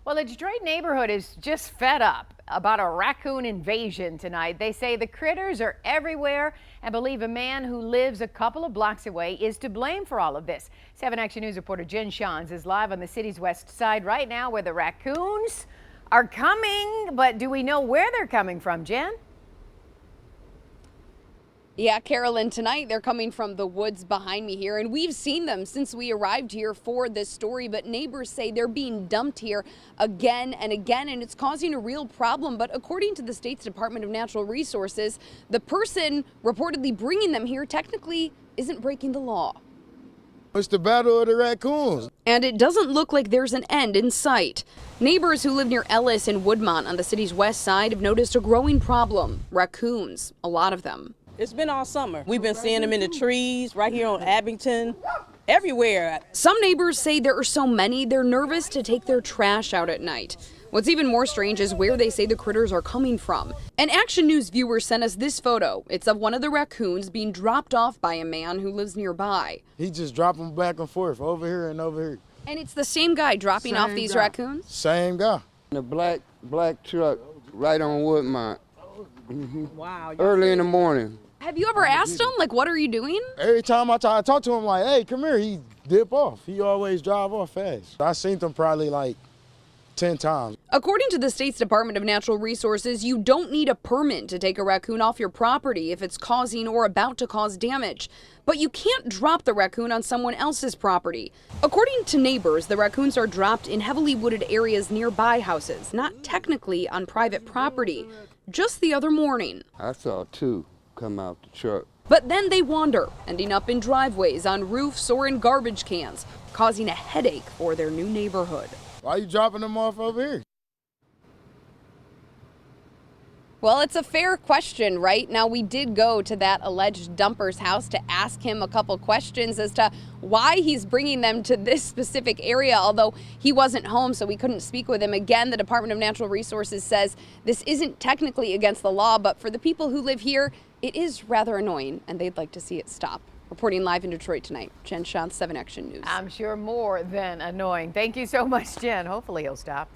Well, the Detroit neighborhood is just fed up about a raccoon invasion tonight. They say the critters are everywhere and believe a man who lives a couple of blocks away is to blame for all of this. 7 Action News reporter Jen Shans is live on the city's west side right now where the raccoons are coming. But do we know where they're coming from, Jen? Yeah, Carolyn, tonight they're coming from the woods behind me here, and we've seen them since we arrived here for this story, but neighbors say they're being dumped here again and again, and it's causing a real problem. But according to the state's Department of Natural Resources, the person reportedly bringing them here technically isn't breaking the law. It's the battle of the raccoons. And it doesn't look like there's an end in sight. Neighbors who live near Ellis and Woodmont on the city's west side have noticed a growing problem: raccoons, a lot of them. It's been all summer. We've been seeing them in the trees, right here on Abington, everywhere. Some neighbors say there are so many, they're nervous to take their trash out at night. What's even more strange is where they say the critters are coming from. An Action News viewer sent us this photo. It's of one of the raccoons being dropped off by a man who lives nearby. He just drop them back and forth, over here and over here. And it's the same guy dropping off these raccoons? Same guy. The black truck right on Woodmont. Wow. Early in the morning. Have you ever asked him, like, what are you doing? Every time I talk to him, like, hey, come here, he dip off. He always drive off fast. I seen him probably like 10 times. According to the state's Department of Natural Resources, you don't need a permit to take a raccoon off your property if it's causing or about to cause damage. But you can't drop the raccoon on someone else's property. According to neighbors, the raccoons are dropped in heavily wooded areas nearby houses, not technically on private property. Just the other morning, I saw two come out the truck. but then they wander, ending up in driveways, on roofs, or in garbage cans, causing a headache for their new neighborhood. Why you dropping them off over here? Well, it's a fair question, right? Now, we did go to that alleged dumper's house to ask him a couple questions as to why he's bringing them to this specific area, although he wasn't home, so we couldn't speak with him. Again, the Department of Natural Resources says this isn't technically against the law, but for the people who live here, it is rather annoying, and they'd like to see it stop. Reporting live in Detroit tonight, Jen Shantz, 7 Action News. I'm sure more than annoying. Thank you so much, Jen. Hopefully he'll stop.